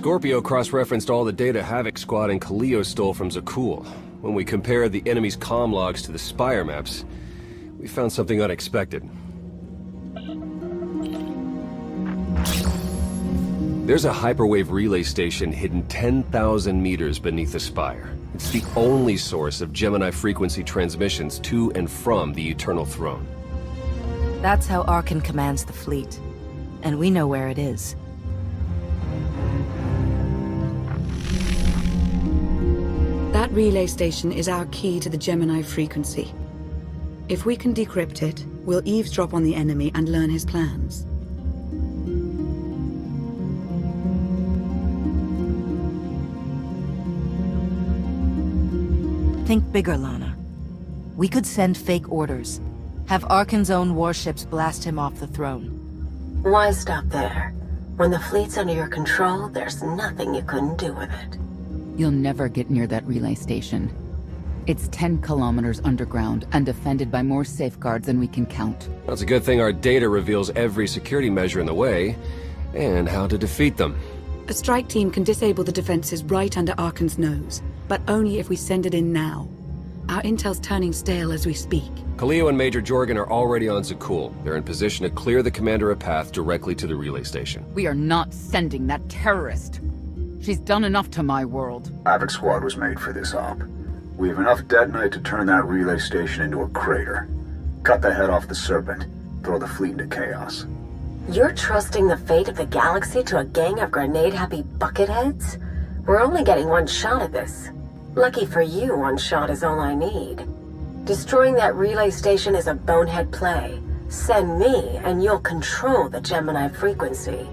Scorpio cross-referenced all the data Havoc Squad and Kaleo stole from Zakul. When we compared the enemy's comm logs to the Spire maps, we found something unexpected. There's a hyperwave relay station hidden 10,000 meters beneath the Spire. It's the only source of Gemini frequency transmissions to and from the Eternal Throne. That's how Arkan commands the fleet. And we know where it is. That relay station is our key to the Gemini frequency. If we can decrypt it, we'll eavesdrop on the enemy and learn his plans. Think bigger, Lana. We could send fake orders. Have Arkan's own warships blast him off the throne. Why stop there? When the fleet's under your control, there's nothing you couldn't do with it. You'll never get near that relay station. It's 10 kilometers underground and defended by more safeguards than we can count. Well, it's a good thing our data reveals every security measure in the way, and how to defeat them. A strike team can disable the defenses right under Arkan's nose, but only if we send it in now. Our intel's turning stale as we speak. Kaleo and Major Jorgen are already on Zakul. They're in position to clear the commander a path directly to the relay station. We are not sending that terrorist. She's done enough to my world. Havoc Squad was made for this op. We have enough detonite to turn that relay station into a crater. Cut the head off the Serpent. Throw the fleet into chaos. You're trusting the fate of the galaxy to a gang of grenade-happy bucketheads? We're only getting one shot at this. Lucky for you, one shot is all I need. Destroying that relay station is a bonehead play. Send me, and you'll control the Gemini frequency.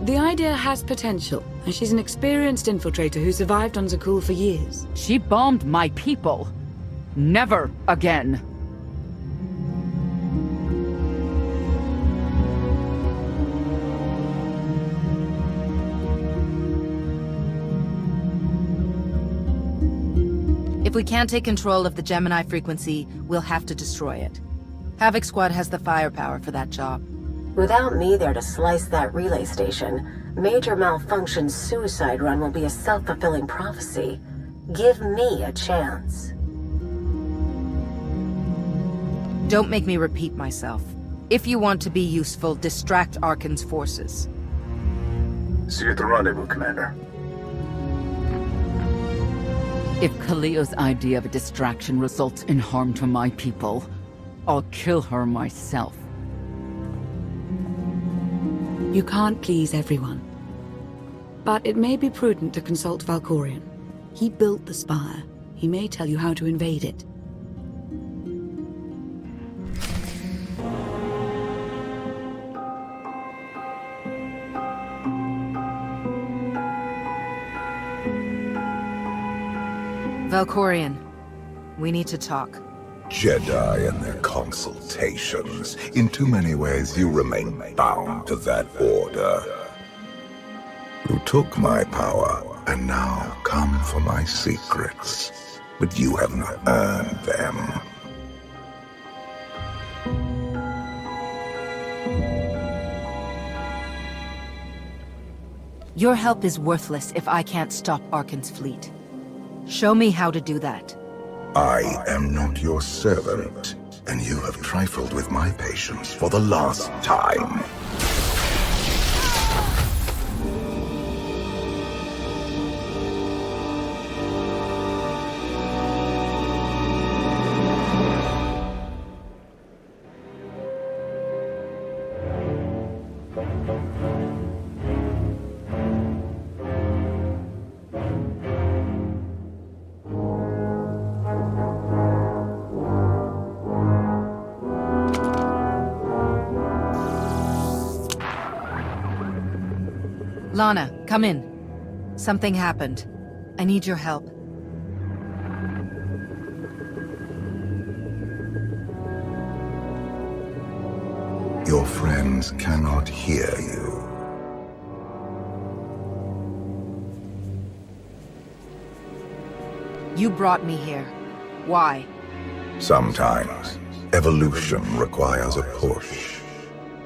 The idea has potential, and she's an experienced infiltrator who survived on Zakul for years. She bombed my people. Never again. If we can't take control of the Gemini frequency, we'll have to destroy it. Havoc Squad has the firepower for that job. Without me there to slice that relay station, Major Malfunction's suicide run will be a self-fulfilling prophecy. Give me a chance. Don't make me repeat myself. If you want to be useful, distract Arkan's forces. See you at the rendezvous, Commander. If Kaleo's idea of a distraction results in harm to my people, I'll kill her myself. You can't please everyone. But it may be prudent to consult Valkorion. He built the Spire. He may tell you how to invade it. Valkorion, we need to talk. Jedi and their consultations. In too many ways, you remain bound to that order. You took my power, and now come for my secrets. But you have not earned them. Your help is worthless if I can't stop Arkan's fleet. Show me how to do that. I am not your servant, and you have trifled with my patience for the last time. Lana, come in. Something happened. I need your help. Your friends cannot hear you. You brought me here. Why? Sometimes, evolution requires a push,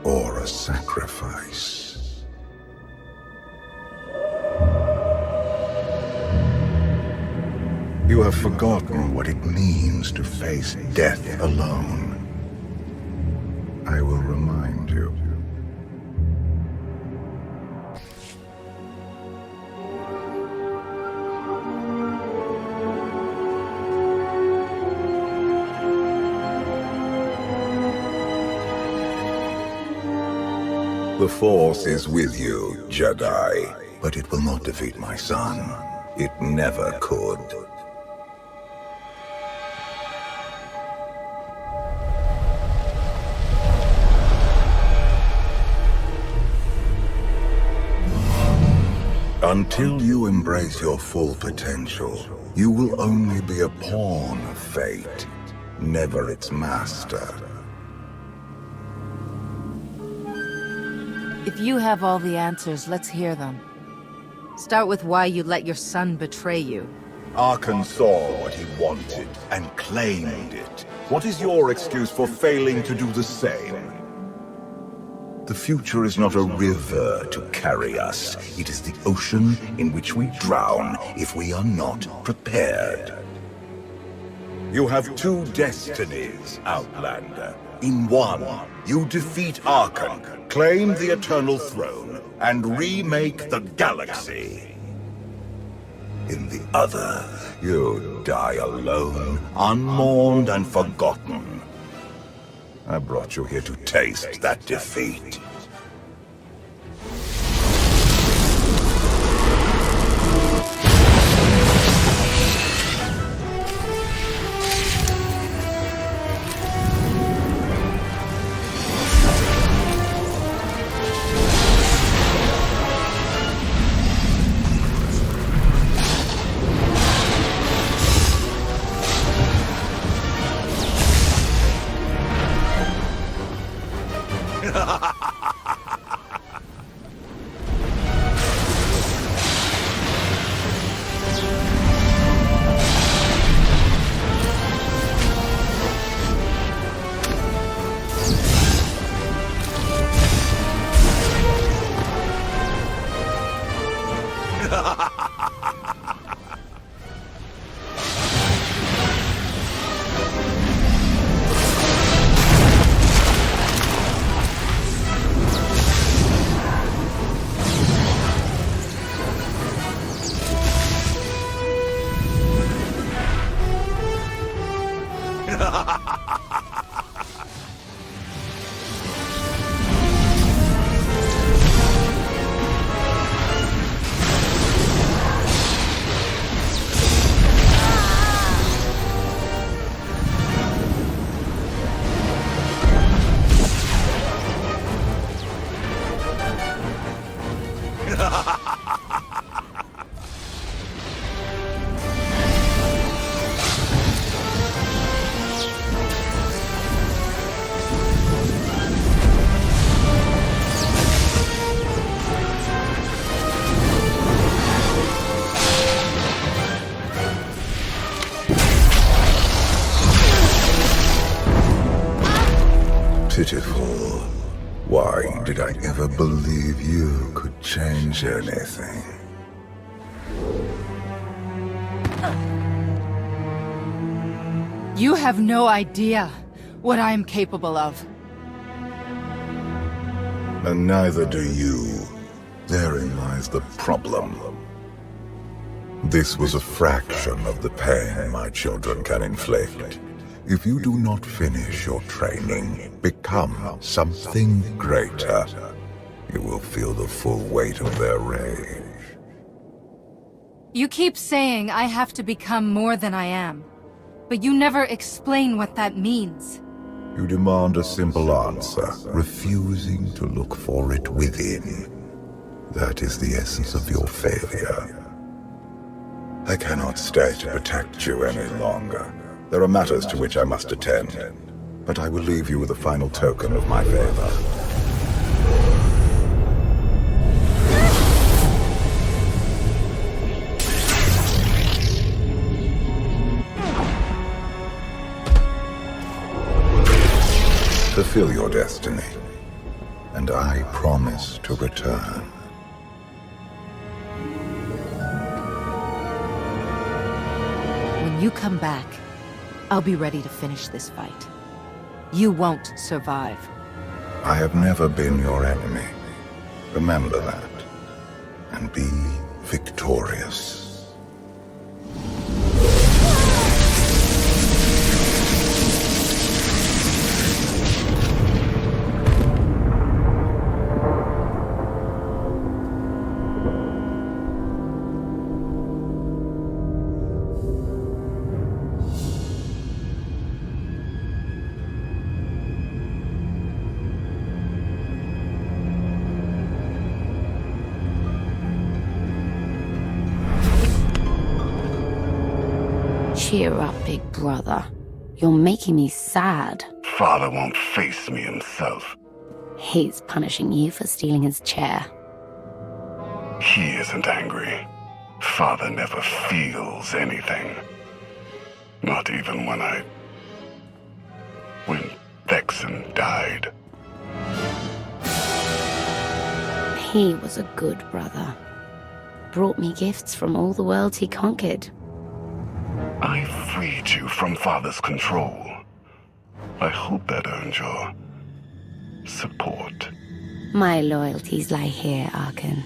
or a sacrifice. You have forgotten what it means to face death alone. I will remind you. The Force is with you, Jedi, but it will not defeat my son. It never could. Until you embrace your full potential, you will only be a pawn of fate, never its master. If you have all the answers, let's hear them. Start with why you let your son betray you. Arkan saw what he wanted and claimed it. What is your excuse for failing to do the same? The future is not a river to carry us. It is the ocean in which we drown if we are not prepared. You have two destinies, Outlander. In one, you defeat Arkan, claim the Eternal Throne, and remake the galaxy. In the other, you die alone, unmourned and forgotten. I brought you here to taste that defeat. Pitiful. Why did I ever believe you could change anything? You have no idea what I am capable of. And neither do you. Therein lies the problem. This was a fraction of the pain my children can inflict. If you do not finish your training, become something greater, you will feel the full weight of their rage. You keep saying I have to become more than I am, but you never explain what that means. You demand a simple answer, refusing to look for it within. That is the essence of your failure. I cannot stay to protect you any longer. There are matters to which I must attend, but I will leave you with a final token of my favor. Fulfill your destiny, and I promise to return. When you come back, I'll be ready to finish this fight. You won't survive. I have never been your enemy. Remember that. And be victorious. Cheer up, big brother. You're making me sad. Father won't face me himself. He's punishing you for stealing his chair. He isn't angry. Father never feels anything. Not even when Vexen died. He was a good brother. Brought me gifts from all the worlds he conquered. I freed you from Father's control. I hope that earned your support. My loyalties lie here, Arkan.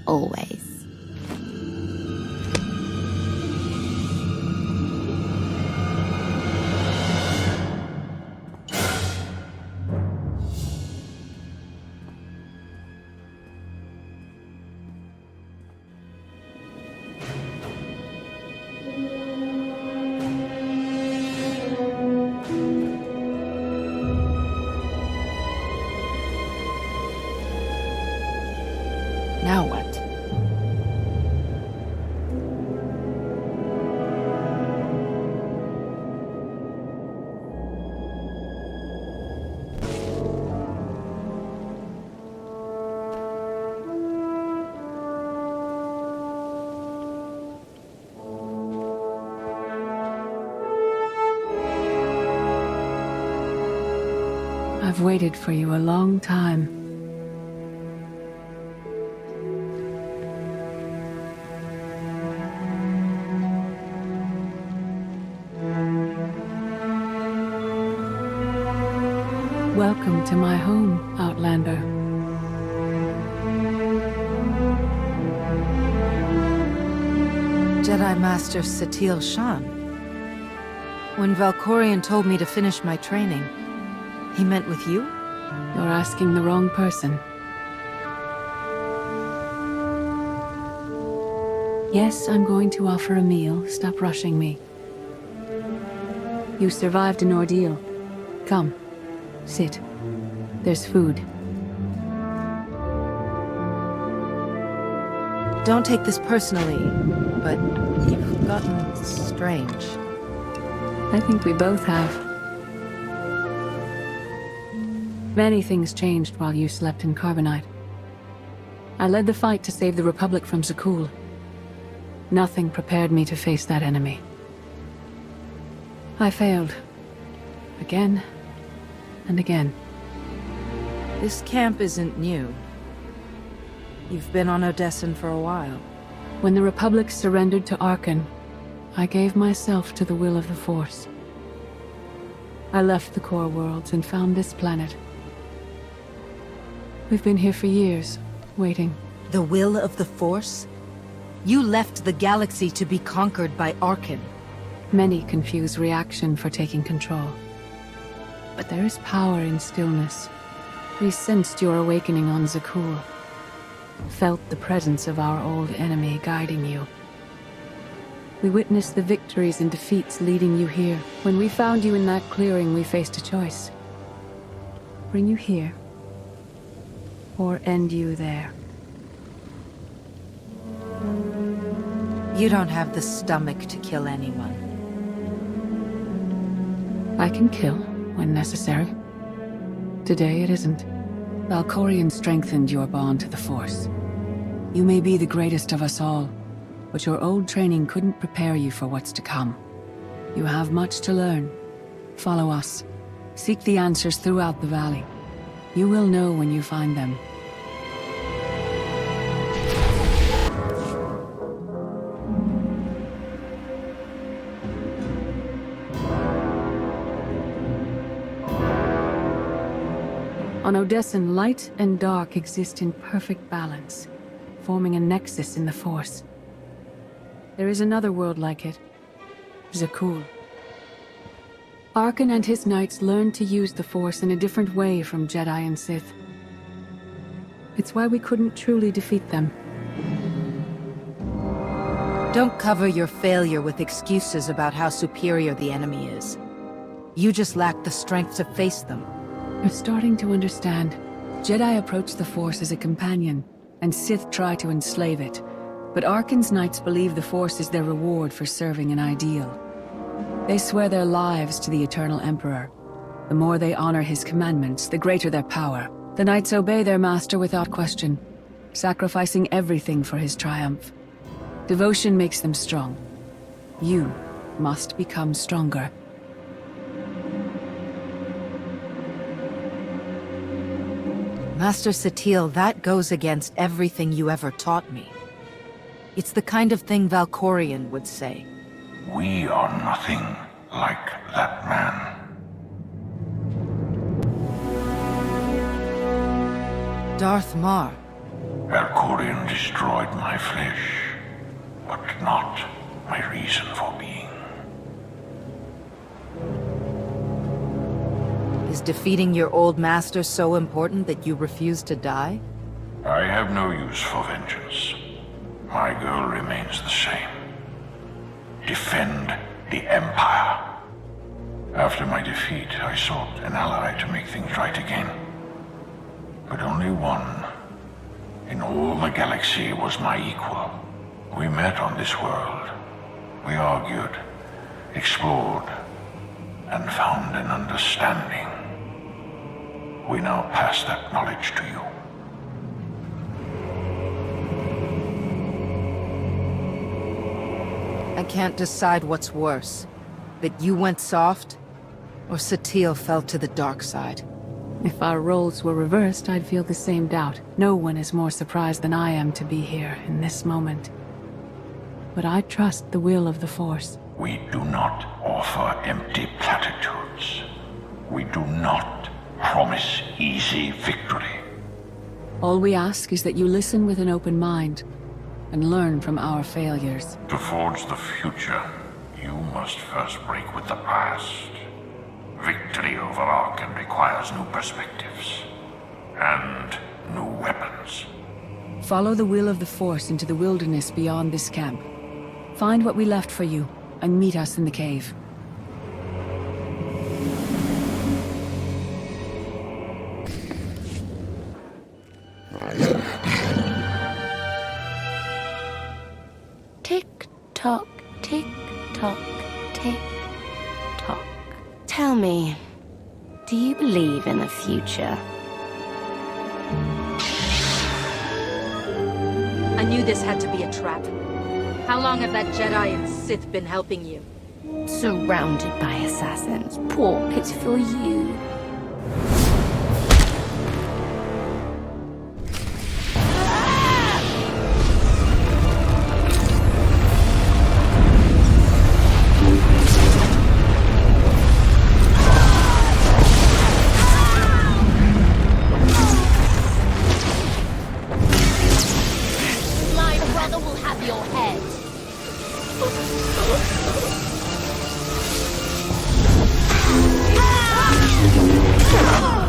Always. Now what? I've waited for you a long time. Welcome to my home, Outlander. Jedi Master Satil Shan. When Valkorion told me to finish my training, he meant with you? You're asking the wrong person. Yes, I'm going to offer a meal. Stop rushing me. You survived an ordeal. Come, sit. There's food. Don't take this personally, but you've gotten strange. I think we both have. Many things changed while you slept in Carbonite. I led the fight to save the Republic from Zakul. Nothing prepared me to face that enemy. I failed. Again and again. This camp isn't new. You've been on Odessen for a while. When the Republic surrendered to Arkan, I gave myself to the will of the Force. I left the core worlds and found this planet. We've been here for years, waiting. The will of the Force? You left the galaxy to be conquered by Arkan. Many confuse reaction for taking control. But there is power in stillness. We sensed your awakening on Zakul. Felt the presence of our old enemy guiding you. We witnessed the victories and defeats leading you here. When we found you in that clearing, we faced a choice. Bring you here, or end you there. You don't have the stomach to kill anyone. I can kill when necessary. Today it isn't. Valkorion strengthened your bond to the Force. You may be the greatest of us all, but your old training couldn't prepare you for what's to come. You have much to learn. Follow us. Seek the answers throughout the valley. You will know when you find them. On Odessen, light and dark exist in perfect balance, forming a nexus in the Force. There is another world like it, Zakul. Arkan and his knights learned to use the Force in a different way from Jedi and Sith. It's why we couldn't truly defeat them. Don't cover your failure with excuses about how superior the enemy is. You just lack the strength to face them. You're starting to understand. Jedi approach the Force as a companion, and Sith try to enslave it. But Arkan's knights believe the Force is their reward for serving an ideal. They swear their lives to the Eternal Emperor. The more they honor his commandments, the greater their power. The knights obey their master without question, sacrificing everything for his triumph. Devotion makes them strong. You must become stronger. Master Satil, that goes against everything you ever taught me. It's the kind of thing Valkorion would say. We are nothing like that man. Darth Mar. Valkorion destroyed my flesh, but not my reason for being. Is defeating your old master so important that you refuse to die? I have no use for vengeance. My goal remains the same. Defend the Empire. After my defeat, I sought an ally to make things right again. But only one in all the galaxy was my equal. We met on this world. We argued, explored, and found an understanding. We now pass that knowledge to you. I can't decide what's worse. That you went soft, or Satil fell to the dark side. If our roles were reversed, I'd feel the same doubt. No one is more surprised than I am to be here in this moment. But I trust the will of the Force. We do not offer empty platitudes. We do not promise easy victory. All we ask is that you listen with an open mind and learn from our failures. To forge the future, you must first break with the past. Victory over Arkan requires new perspectives and new weapons. Follow the will of the Force into the wilderness beyond this camp. Find what we left for you and meet us in the cave. Tick-tock, tick-tock, tick-tock. Tell me, do you believe in the future? I knew this had to be a trap. How long have that Jedi and Sith been helping you? Surrounded by assassins. Poor, pitiful you. Ah!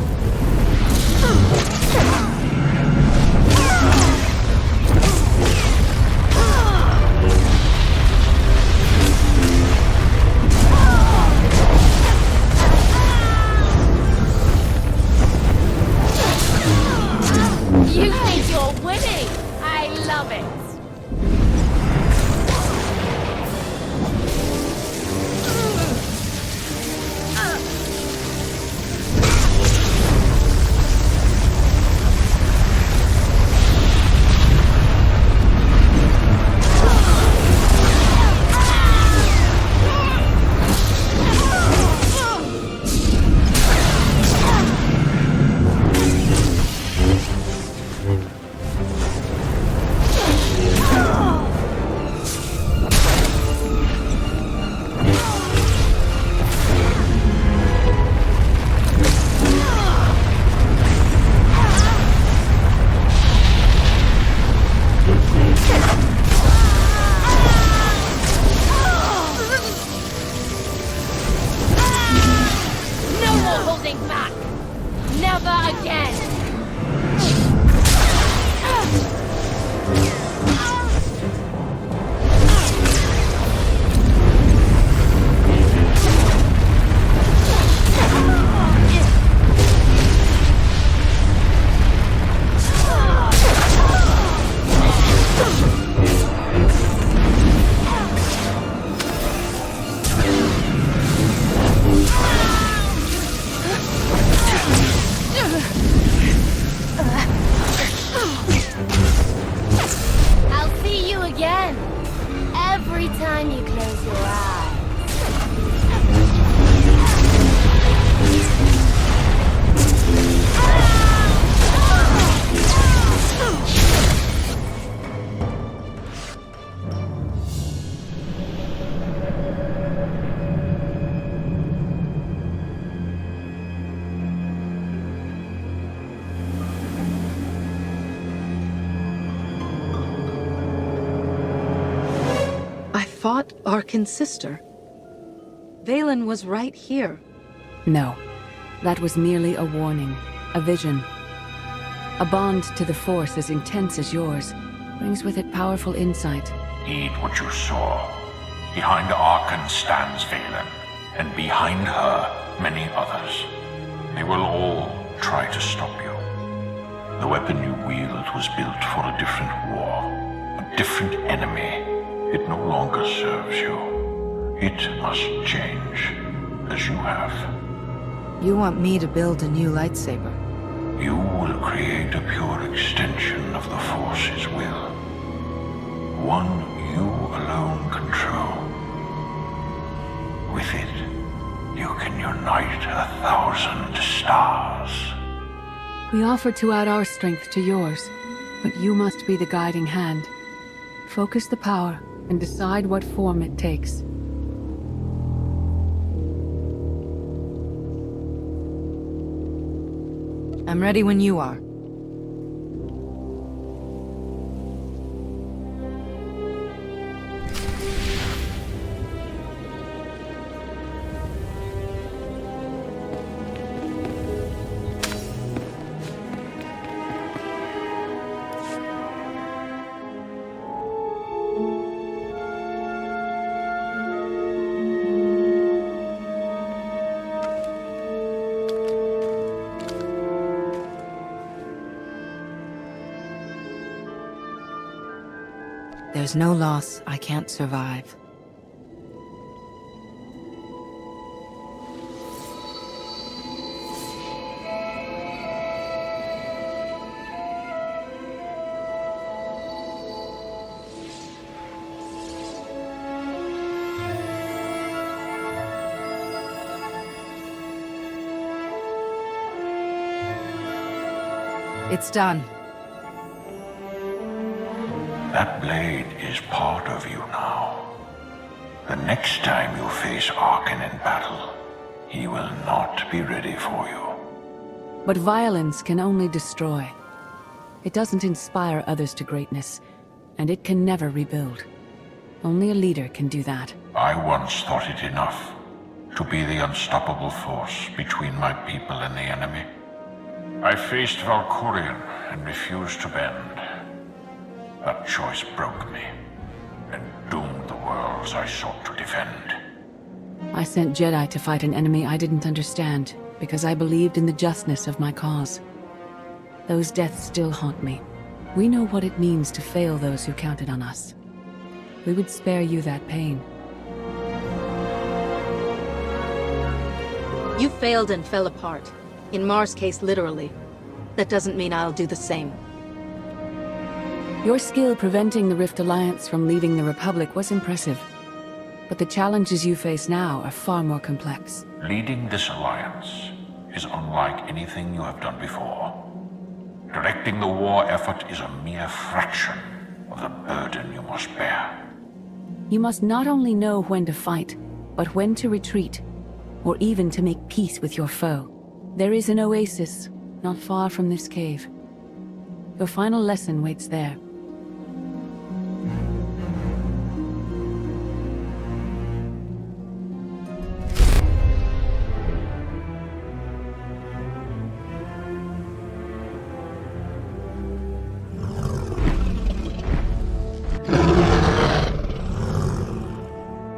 Never again! I'll see you again. Every time you close your eyes. I fought Arkin's sister. Valen was right here. No. That was merely a warning. A vision. A bond to the Force as intense as yours brings with it powerful insight. Heed what you saw. Behind Arkan stands Valen, and behind her, many others. They will all try to stop you. The weapon you wield was built for a different war, a different enemy. It no longer serves you. It must change, as you have. You want me to build a new lightsaber? You will create a pure extension of the Force's will. One you alone control. With it, you can unite 1,000 stars. We offer to add our strength to yours, but you must be the guiding hand. Focus the power and decide what form it takes. I'm ready when you are. There's no loss I can't survive. It's done. That blade is part of you now. The next time you face Arkan in battle, he will not be ready for you. But violence can only destroy. It doesn't inspire others to greatness, and it can never rebuild. Only a leader can do that. I once thought it enough to be the unstoppable force between my people and the enemy. I faced Valkorion and refused to bend. That choice broke me, and doomed the worlds I sought to defend. I sent Jedi to fight an enemy I didn't understand, because I believed in the justness of my cause. Those deaths still haunt me. We know what it means to fail those who counted on us. We would spare you that pain. You failed and fell apart. In Mar's case, literally. That doesn't mean I'll do the same. Your skill preventing the Rift Alliance from leaving the Republic was impressive. But the challenges you face now are far more complex. Leading this alliance is unlike anything you have done before. Directing the war effort is a mere fraction of the burden you must bear. You must not only know when to fight, but when to retreat, or even to make peace with your foe. There is an oasis not far from this cave. Your final lesson waits there.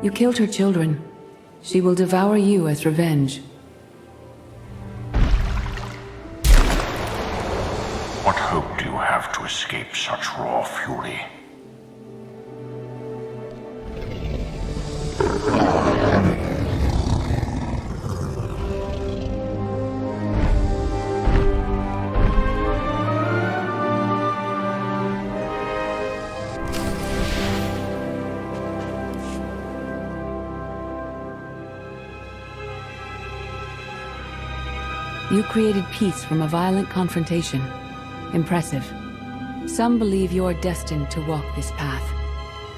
You killed her children. She will devour you as revenge. What hope do you have to escape such raw fury? You created peace from a violent confrontation. Impressive. Some believe you're destined to walk this path.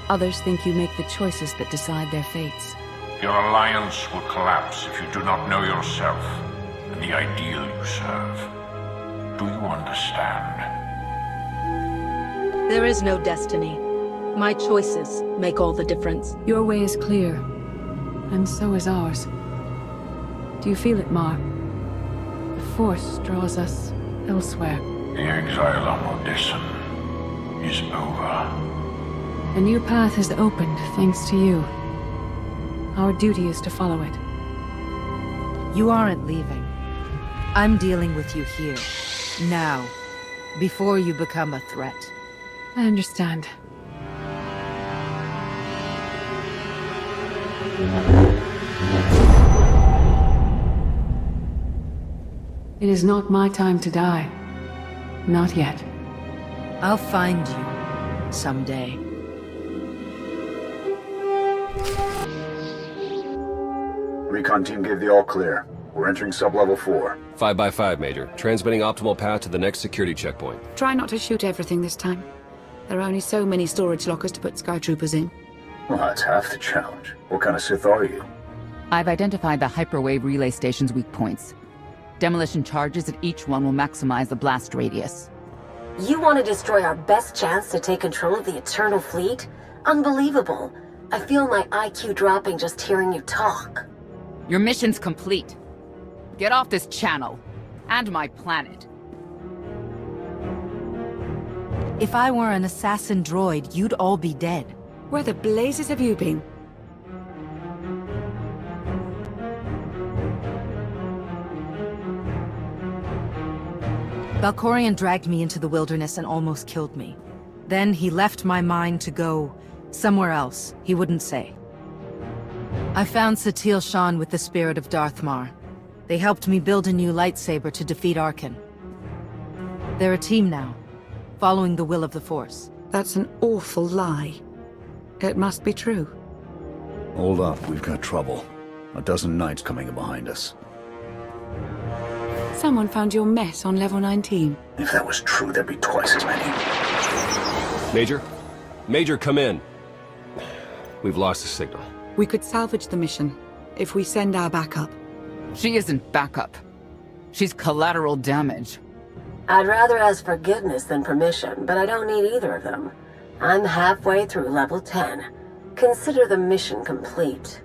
Others think you make the choices that decide their fates. Your alliance will collapse if you do not know yourself and the ideal you serve. Do you understand? There is no destiny. My choices make all the difference. Your way is clear, and so is ours. Do you feel it, Mar? The Force draws us elsewhere. The exile on Odysseum is over. A new path has opened, thanks to you. Our duty is to follow it. You aren't leaving. I'm dealing with you here. Now. Before you become a threat. I understand. It is not my time to die. Not yet. I'll find you. Someday. Recon team gave the all clear. We're entering sub-level 4. 5 by 5, Major. Transmitting optimal path to the next security checkpoint. Try not to shoot everything this time. There are only so many storage lockers to put Sky Troopers in. Well, that's half the challenge. What kind of Sith are you? I've identified the hyperwave relay station's weak points. Demolition charges at each one will maximize the blast radius. You want to destroy our best chance to take control of the Eternal Fleet? Unbelievable. I feel my IQ dropping just hearing you talk. Your mission's complete. Get off this channel. And my planet. If I were an assassin droid, you'd all be dead. Where the blazes have you been? Valkorion dragged me into the wilderness and almost killed me. Then he left my mind to go somewhere else, he wouldn't say. I found Satil Shan with the spirit of Darthmar. They helped me build a new lightsaber to defeat Arkan. They're a team now, following the will of the Force. That's an awful lie. It must be true. Hold up, we've got trouble. A dozen knights coming in behind us. Someone found your mess on level 19. If that was true, there'd be twice as many. Major? Major, come in. We've lost the signal. We could salvage the mission if we send our backup. She isn't backup. She's collateral damage. I'd rather ask forgiveness than permission, but I don't need either of them. I'm halfway through level 10. Consider the mission complete.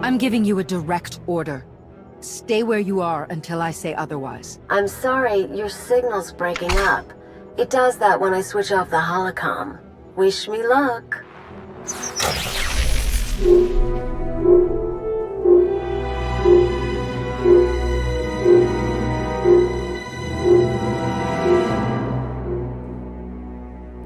I'm giving you a direct order. Stay where you are until I say otherwise. I'm sorry, your signal's breaking up. It does that when I switch off the holocom. Wish me luck.